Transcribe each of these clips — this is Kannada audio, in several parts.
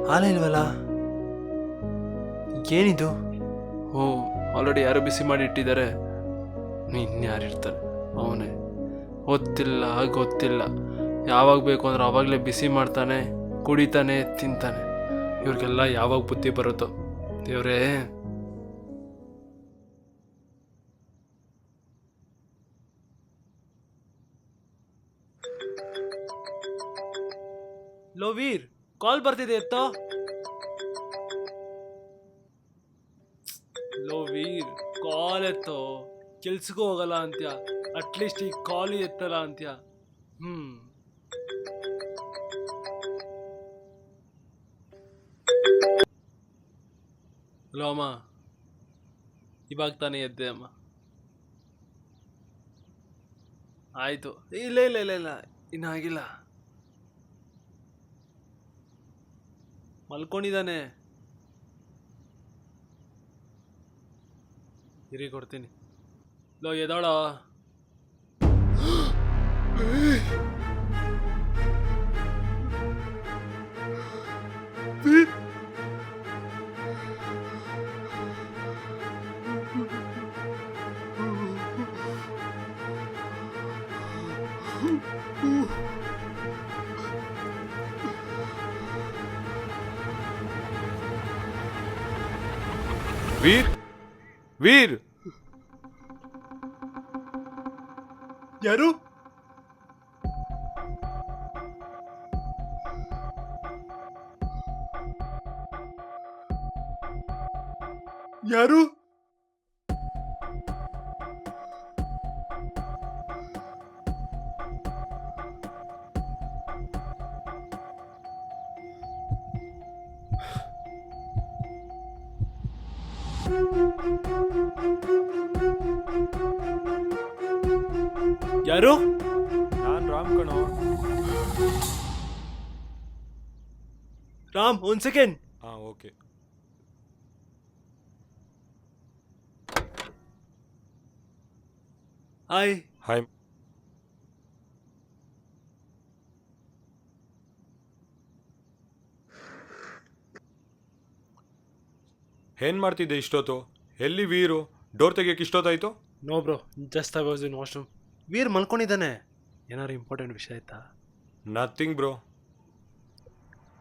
ಹಾಲೇ ಇಲ್ವಲ್ಲ, ಏನಿದು? ಓ, ಆಲ್ರೆಡಿ ಯಾರು ಬಿಸಿ ಮಾಡಿ ಇಟ್ಟಿದ್ದಾರೆ. ಇನ್ಯಾರಿರ್ತಾರೆ? ಅವನೇ. ಗೊತ್ತಿಲ್ಲ. ಯಾವಾಗ ಬೇಕು ಅಂದ್ರೆ ಆವಾಗಲೇ ಬಿಸಿ ಮಾಡ್ತಾನೆ, ಕುಡಿತಾನೆ, ತಿಂತಾನೆ. ಇವ್ರಿಗೆಲ್ಲ ಯಾವಾಗ ಬುದ್ಧಿ ಬರುತ್ತೋ ದೇವ್ರೇ. ಲೋ ವೀರ್, ಕಾಲ್ ಬರ್ತಿದೆ ಎತ್ತೋ. ಲೋ ವೀರ್, ಕಾಲ್ ಎತ್ತೋ. ಕೆಲ್ಸಕ್ಕೂ ಹೋಗಲ್ಲ ಅಂತ್ಯ, ಅಟ್ಲೀಸ್ಟ್ ಈ ಕಾಲ್ ಎತ್ತಲ್ಲ ಅಂತ್ಯ. ಹಲೋ ಅಮ್ಮ, ಇವಾಗ ತಾನೇ ಎದ್ದೆ ಅಮ್ಮ. ಆಯ್ತು. ಇಲ್ಲ, ಇನ್ನಾಗಿಲ್ಲ. ಮಲ್ಕೊಂಡಿದ್ದಾನೆ. ಇರಿ ಕೊಡ್ತೀನಿ. ಲೋ ಎದಾಳ. ವೀರ್, ಯಾರು? ಯಾರು? ಯಾರು? ನಾನ್ ರಾಮ್ ಕಣೋ. Ram, 1 second. Okay. Hi. Hi. ಏನ್ ಮಾಡ್ತಿದ್ದೆ ಇಷ್ಟೊತ್ತು? ಎಲ್ಲಿ ವೀರು? ಡೋರ್ ತೆಗಿಯಕ್ಕೆ ಇಷ್ಟೊತ್ತಾಯ್ತು? No bro, just I was in washroom. Veer ಮಲ್ಕೊಂಡಿದ್ದಾನೆ. ಏನಾದ್ರು ಇಂಪಾರ್ಟೆಂಟ್ ವಿಷಯ ಆಯ್ತಾ? Nothing bro.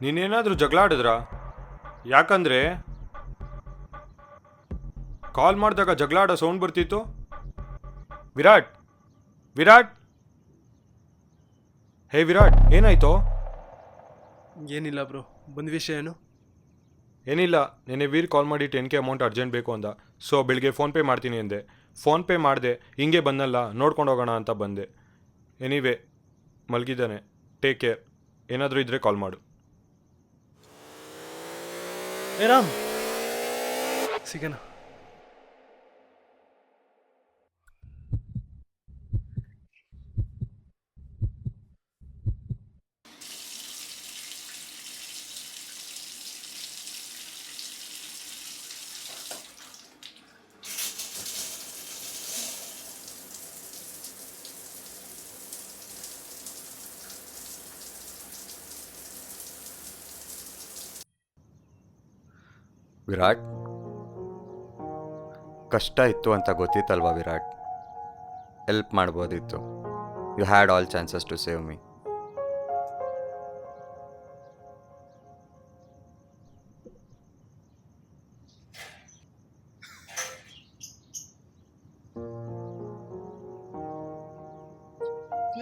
ನೀನೇನಾದರೂ ಜಗಳ ಆಡಿದ್ರಾ? ಯಾಕಂದ್ರೆ ಕಾಲ್ ಮಾಡಿದಾಗ ಜಗಳ ಆಡೋ ಸೌಂಡ್ ಬರ್ತಿತ್ತು. ವಿರಾಟ್, ಹೇ ವಿರಾಟ್, ಏನಾಯ್ತು? ಏನಿಲ್ಲ ಬ್ರೋ. ಬಂದ ವಿಷಯ ಏನು? ಏನಿಲ್ಲ, ನೆನ್ನೆ ವೀರ್ ಕಾಲ್ ಮಾಡಿ 10K ಅಮೌಂಟ್ ಅರ್ಜೆಂಟ್ ಬೇಕು ಅಂದ. ಸೊ ಬೆಳಿಗ್ಗೆ ಫೋನ್ಪೇ ಮಾಡ್ತೀನಿ ಅಂದೆ. ಫೋನ್ಪೇ ಮಾಡಿದೆ, ಹಿಂಗೆ ಬಂದಲ್ಲ, ನೋಡ್ಕೊಂಡು ಹೋಗೋಣ ಅಂತ ಬಂದೆ. ಎನಿವೇ, ಮಲಗಿದ್ದಾನೆ. Take care. ಏನಾದರೂ ಇದ್ದರೆ ಕಾಲ್ ಮಾಡು. ಏ ರಾಮ್, ಸಿಗೋಣ. ವಿರಾಟ್, ಕಷ್ಟ ಇತ್ತು ಅಂತ ಗೊತ್ತಿತ್ತಲ್ವಾ ವಿರಾಟ್? ಹೆಲ್ಪ್ ಮಾಡ್ಬೋದಿತ್ತು. You had all chances to save me.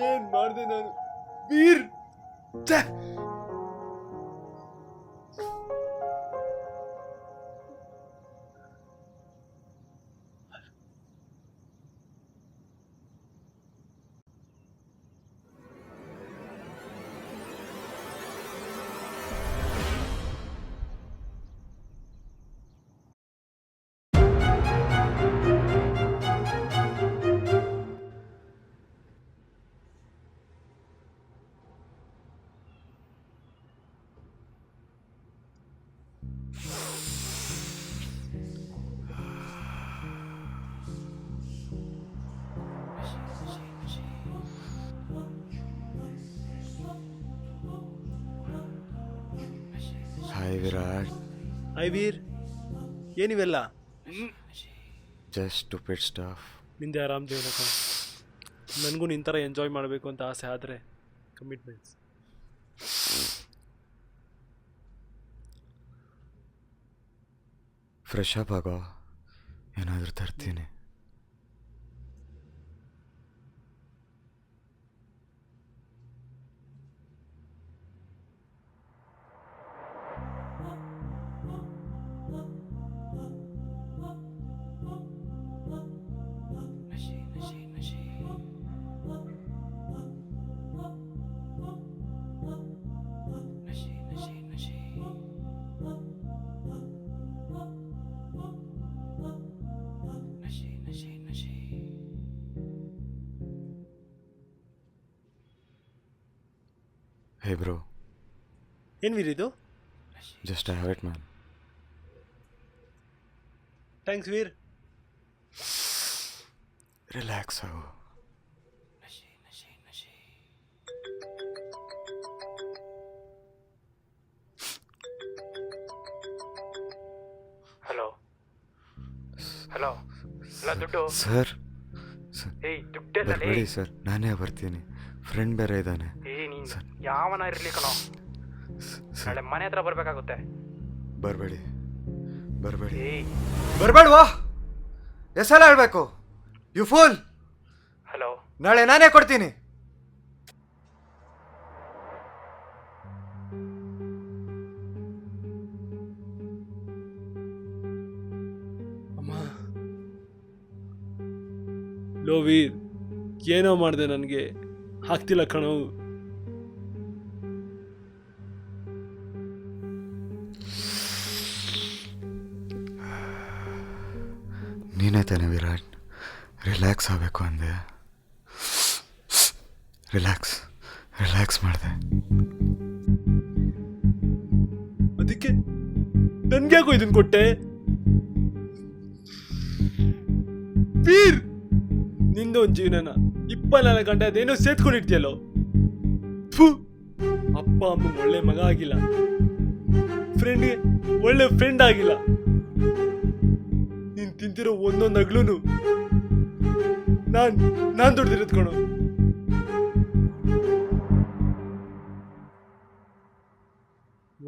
ಏನ್ ಮಾಡಿದೆ ನಾನು? ವೀರ್, ವಿರಾಟ್, ಹಾಯ್ ವೀರ್, ಏನಿವೆಲ್ಲ? Just stupid stuff. ನಿಂದೆ ಆರಾಮ್ ಜೀವನ ಕಣ. ನನಗೂ ನಿನ್ನ ಥರ ಎಂಜಾಯ್ ಮಾಡಬೇಕು ಅಂತ ಆಸೆ, ಆದರೆ ಕಮಿಟ್ಮೆಂಟ್ಸ್. ಫ್ರೆಶ್ ಅಪ್ ಆಗೋ, ಏನಾದರೂ ತರ್ತೀನಿ. Hey bro, ಏನು ವೀರ್ ಇದು? just I have it man. Thanks Veer. Relax ಆಗು. ಹಲೋ ಹಲೋ ಅಲ್ಲ ದುಡ್ಡು. ಸರ್ ಏಯ್ ದುಡ್ಡೆಲ್ಲ ಬರಬೇಡಿ ಸರ್, ನಾನೇ ಬರ್ತೀನಿ. ಫ್ರೆಂಡ್ ಬೇರೆ ಇದ್ದಾನೆ. ನೀನು ಸರ್. ಯಾವನ ಇರಲಿ ಕಣೋ, ನಾಳೆ ಮನೆ ಹತ್ರ ಬರಬೇಕಾಗುತ್ತೆ. ಬರಬೇಡಿ ಬರಬೇಡಿ ಏಯ್ ಬರಬೇಡವಾ, ಎಷ್ಟೆಲ್ಲ ಹೇಳ್ಬೇಕು? You pool. ಹಲೋ ನಾಳೆ ನಾನೇ ಕೊಡ್ತೀನಿ. ಅಮ್ಮ, ಲೋ ವೀರ್, ಏನೋ ಮಾಡಿದೆ, ನನಗೆ ಆಗ್ತಿಲ್ಲ ಕಣೋ. ನೀನೇ ತಾನೆ ವಿರಾಟ್, ರಿಲ್ಯಾಕ್ಸ್ ಆಗಬೇಕು ಅಂದೆ. ರಿಲ್ಯಾಕ್ಸ್ ಮಾಡಿದೆ. ಅದಕ್ಕೆ ನನ್ಗ್ಯಾಕೋ ಇದನ್ನ ಕೊಟ್ಟೆ? ವೀರ್, ನಿಂದು ಒಂದು ಜೀವನನ 24 ಗಂಟೆ ಅದೇನೋ ಸೇತ್ಕೊಂಡಿರ್ತೀಯಲ್ಲೋ. ಅಪ್ಪ ಅಮ್ಮ ಒಳ್ಳೆ ಮಗ ಆಗಿಲ್ಲ, ಫ್ರೆಂಡ್ಗೆ ಒಳ್ಳೆ ಫ್ರೆಂಡ್ ಆಗಿಲ್ಲ. ನೀನ್ ತಿಂತಿರೋ ಒಂದೊಂದು ಅಗ್ಲೂನು ನಾನ್ ದುಡ್ದಿರೋದ್ ಕಣೋ.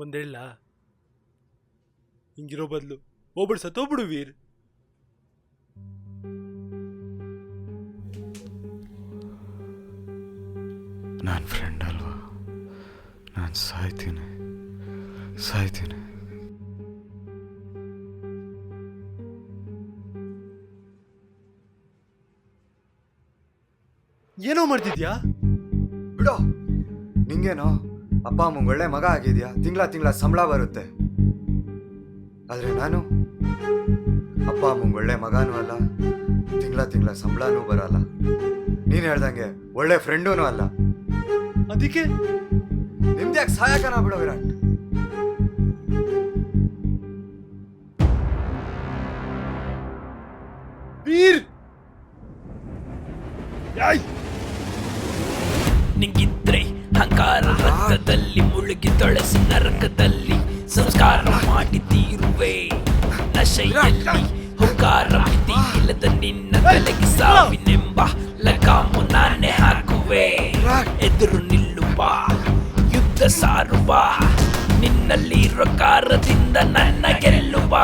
ಒಂದೇಳ ಹಿಂಗಿರೋ ಬದಲು ಒಬ್ಬಳು ಸತ್ತೋಗ್ಬಿಡು ವೀರ್. ನಾನು ಫ್ರೆಂಡ್ ಅಲ್ವಾ, ನಾನು ಸಾಯ್ತೀನಿ. ಏನೋ ಮಾಡ್ತಿದ್ಯಾ? ಬಿಡೋ, ನಿಂಗೇನೋ ಅಪ್ಪ ಅಮ್ಮಂಗೆ ಒಳ್ಳೆ ಮಗ ಆಗಿದ್ಯಾ, ತಿಂಗಳ ಸಂಬಳ ಬರುತ್ತೆ. ಆದರೆ ನಾನು ಅಪ್ಪ ಅಮ್ಮಂಗೆ ಒಳ್ಳೆ ಮಗನೂ ಅಲ್ಲ, ತಿಂಗಳ ಸಂಬಳನೂ ಬರಲ್ಲ. ನೀನು ಹೇಳ್ದಂಗೆ ಒಳ್ಳೆ ಫ್ರೆಂಡೂ ಅಲ್ಲ. ಅದಕ್ಕೆ ನಿಮ್ದ್ಯಾಕೆ ಸಹಾಯಕನ ಬಿಡೋ ವಿರಾಟ್. ವೀರ್, ನಿಂಗಿದ್ರೆ ಅಹಂಕಾರ ರಕ್ತದಲ್ಲಿ ಮುಳುಗಿ ತೊಳಸಿ ನರಕದಲ್ಲಿ ಸಂಸ್ಕಾರ ಮಾಡಿ ತೀರುವೆ. ನಶೆಯಲ್ಲಿ ಹುಂಕಾರ ಮಿತಿ ಇಲ್ಲದ ನಿನ್ನ ತಲೆಗೆ ಸಾವಿನೆಂಬ ಲಗಾಮು ನಾನೇ ಹಾಕುವೆ. ಎದುರು ನಿಲ್ಲುವ ಯುದ್ಧ ಸಾರುವ, ನಿನ್ನಲ್ಲಿರೋ ಕಾರದಿಂದ ನನ್ನ ಗೆಲ್ಲುವ.